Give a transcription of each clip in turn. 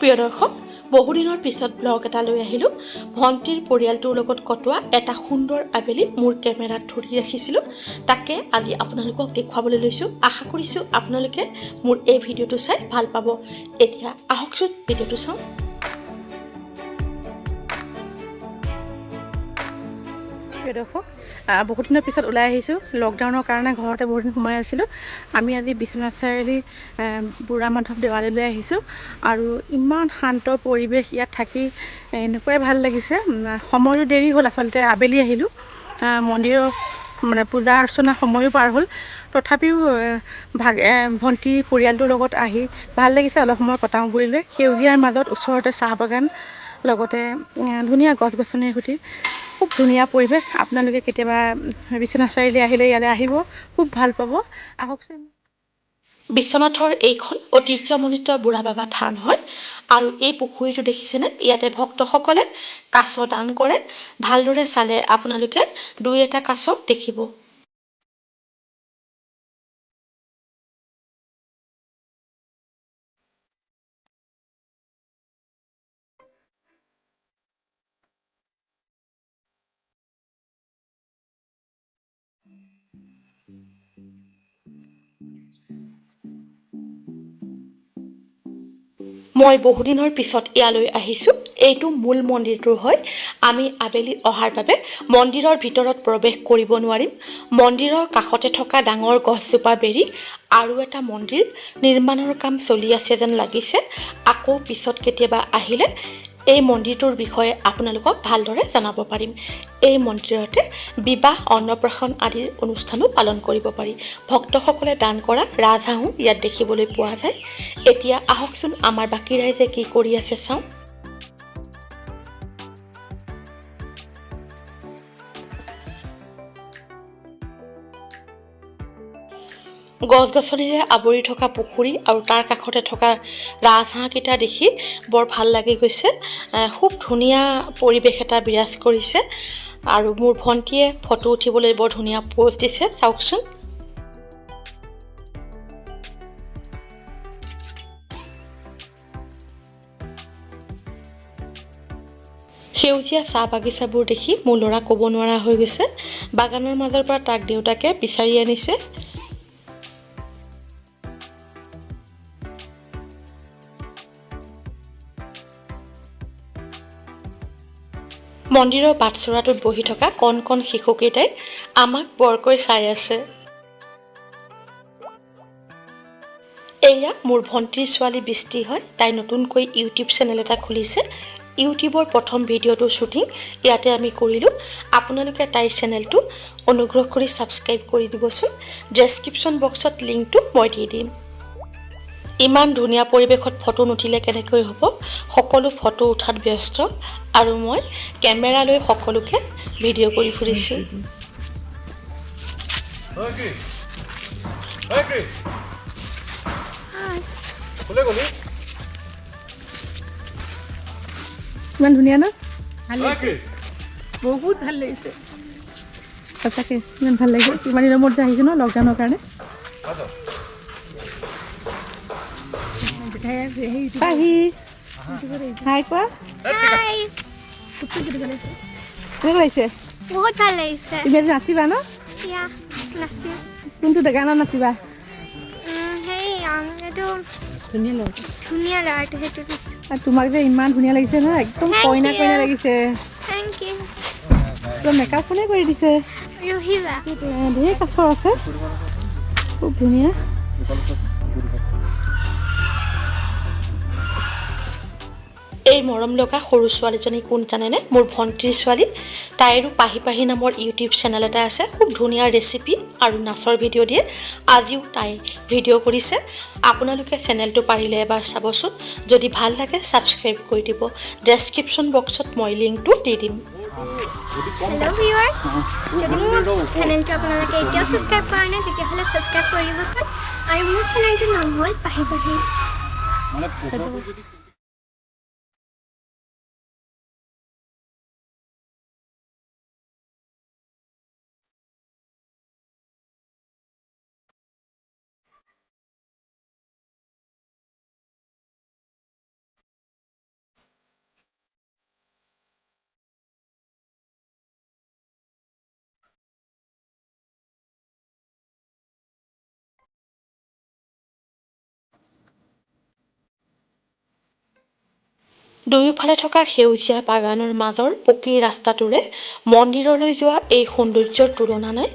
প্ৰিয় দৰ্শক, বহুদিনৰ পিছত ব্লগ এটা লৈ আহিলোঁ। ভণ্টিৰ পৰিয়ালটোৰ লগত কটোৱা এটা সুন্দৰ আবেলি মোৰ কেমেৰাত ধৰি ৰাখিছিলোঁ। তাকে আজি আপোনালোকক দেখুৱাবলৈ লৈছোঁ। আশা কৰিছোঁ আপোনালোকে মোৰ এই ভিডিঅ'টো চাই ভাল পাব। এতিয়া আহকচোন ভিডিঅ'টো চাওঁ। প্ৰিয় দৰ্শক, বহুত দিনৰ পিছত ওলাই আহিছোঁ। লকডাউনৰ কাৰণে ঘৰতে বহুত দিন সোমাই আছিলোঁ। আমি আজি বিশ্বনাথ চাৰিআলি বুঢ়া মাধৱ দেৱালয়লৈ আহিছোঁ আৰু ইমান শান্ত পৰিৱেশ ইয়াত থাকি এনেকুৱাই ভাল লাগিছে। সময়ো দেৰি হ'ল, আচলতে আবেলি আহিলোঁ। মন্দিৰৰ পূজা অৰ্চনা সময়ো পাৰ হ'ল। তথাপিও ভণ্টি পৰিয়ালটোৰ লগত আহি ভাল লাগিছে অলপ সময় কটাওঁ বুলিলৈ। সেউজীয়াৰ মাজত ওচৰতে চাহ বাগান, লগতে ধুনীয়া গছ গছনিৰ সৈতে খুব ধুনীয়া পৰিৱেশ। আপোনালোকে কেতিয়াবা বিশ্বনাথ চাৰিআলি আহিলে ইয়ালৈ আহিব, খুব ভাল পাব। আহকচোন। বিশ্বনাথৰ এইখন ঐতিহ্যমণ্ডিত বুঢ়া বাবা থান হয় আৰু এই পুখুৰীটো দেখিছেনে? ইয়াতে ভক্তসকলে কাছ দান কৰে। ভালদৰে চালে আপোনালোকে দুই এটা কাছ দেখিব। মই বহুদিনৰ পিছত ইয়ালৈ আহিছোঁ। এইটো মূল মন্দিৰটো হয়। আমি আবেলি অহাৰ বাবে মন্দিৰৰ ভিতৰত প্ৰৱেশ কৰিব নোৱাৰিম। মন্দিৰৰ কাষতে থকা ডাঙৰ গছজোপা বেৰি আৰু এটা মন্দিৰ নিৰ্মাণৰ কাম চলি আছে যেন লাগিছে। আকৌ পিছত কেতিয়াবা আহিলে এই মন্দিৰটোৰ বিষয়ে আপোনালোকক ভালদৰে জনাব পাৰিম। এই মন্দিৰতে বিবাহ, অন্নপ্ৰাশন আদিৰ অনুষ্ঠানো পালন কৰিব পাৰি। ভক্তসকলে দান কৰা ৰাজহাঁহো ইয়াত দেখিবলৈ পোৱা যায়। এতিয়া আহকচোন আমাৰ বাকী ৰাইজে কি কৰি আছে চাওঁ। গছ-গছনিৰে আৱৰি থকা পুখুৰী আৰু তাৰ কাষতে থকা ৰাজহাঁহকেইটা দেখি বৰ ভাল লাগি গৈছে। খুব ধুনীয়া পৰিৱেশ এটা বিৰাজ কৰিছে আৰু মোৰ ভণ্টিয়ে ফটো উঠিবলৈ বৰ ধুনীয়া প'জ দিছে, চাওকচোন। সেউজীয়া চাহ বাগিচাবোৰ দেখি মোৰ ল'ৰা ক'ব নোৱাৰা হৈ গৈছে। বাগানৰ মাজৰ পৰা তাক দেউতাকে বিচাৰি আনিছে। মন্দিৰৰ বাটচৰাটোত বহি থকা কণ কণ শিশুকেইটাই আমাক বৰকৈ চাই আছে। এয়া মোৰ ভণ্টিৰ ছোৱালী বৃষ্টি হয়। তাই নতুনকৈ ইউটিউব চেনেল এটা খুলিছে। ইউটিউবৰ প্ৰথম ভিডিঅ'টোৰ শ্বুটিং ইয়াতে আমি কৰিলোঁ। আপোনালোকে তাইৰ চেনেলটো অনুগ্ৰহ কৰি ছাবস্ক্ৰাইব কৰি দিবচোন। ডেছক্ৰিপশ্যন বক্সত লিংকটো মই দি দিম। ইমান ধুনীয়া পৰিৱেশত ফটো নুঠিলে কেনেকৈ হ'ব? সকলো ফটো উঠাত ব্যস্ত আৰু মই কেমেৰা লৈ সকলোকে ভিডিঅ' কৰি ফুৰিছোঁ। ইমান ধুনীয়া ন? ভাল লাগিছে, বহুত ভাল লাগিছে সঁচাকৈ। ইমান ভাল লাগিছে। কিমান দিনৰ মূৰত আহিছোঁ ন, লকডাউনৰ কাৰণে। হাই কোৱা। কেনেকুৱা লাগিছে? বহুত ভাল লাগিছে। তুমি আজি নাচিবা ন? কোনটো গানত নাচিবা? ধুনীয়া ল'ৰাটো সেইটো। আৰু তোমাক যে ইমান ধুনীয়া লাগিছে নহয়, একদম কইনা কইনা লাগিছে। Thank U. মেকআপ কোনে কৰি দিছে? ৰহিবা। ধেৰ কাছ আছে, খুব ধুনীয়া। এই মৰম লগা সৰু ছোৱালীজনী কোন জানেনে? মোৰ ভণ্টিৰ ছোৱালী। তাইৰো পাহি পাহি নামৰ ইউটিউব চেনেল এটা আছে। খুব ধুনীয়া ৰেচিপি আৰু নাচৰ ভিডিঅ' দিয়ে। আজিও তাই ভিডিঅ' কৰিছে। আপোনালোকে চেনেলটো পাৰিলে এবাৰ চাবচোন। যদি ভাল লাগে ছাবস্ক্ৰাইব কৰি দিব। ডেছক্ৰিপশ্যন বক্সত মই লিংকটো দি দিম। হেল্ল' ভিউৱাৰ্ছ, যদি মোৰ চেনেলটো আপোনালোকে এতিয়াও ছাবস্ক্ৰাইব কৰা নাই তেতিয়াহ'লে ছাবস্ক্ৰাইব কৰি দিবচোন। আৰু মোৰ চেনেলটোৰ নাম হ'ল পাহি পাহি। দুয়োফালে থকা সেউজীয়া বাগানৰ মাজৰ পকী ৰাস্তাটোৰে মন্দিৰলৈ যোৱা এই সৌন্দৰ্যৰ তুলনা নাই।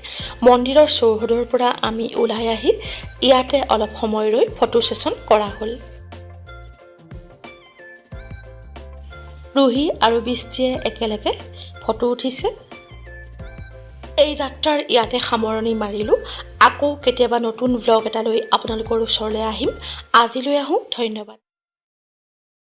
মন্দিৰৰ চৌহদৰ পৰা আমি ওলাই আহি ইয়াতে অলপ সময় ৰৈ ফটো ছেছন কৰা হ'ল। ৰুহি আৰু বৃষ্টিয়ে একেলগে ফটো উঠিছে। এই যাত্ৰাৰ ইয়াতে সামৰণি মাৰিলোঁ। আকৌ কেতিয়াবা নতুন ভ্লগ এটা লৈ আপোনালোকৰ ওচৰলৈ আহিম। আজিলৈ আহোঁ, ধন্যবাদ।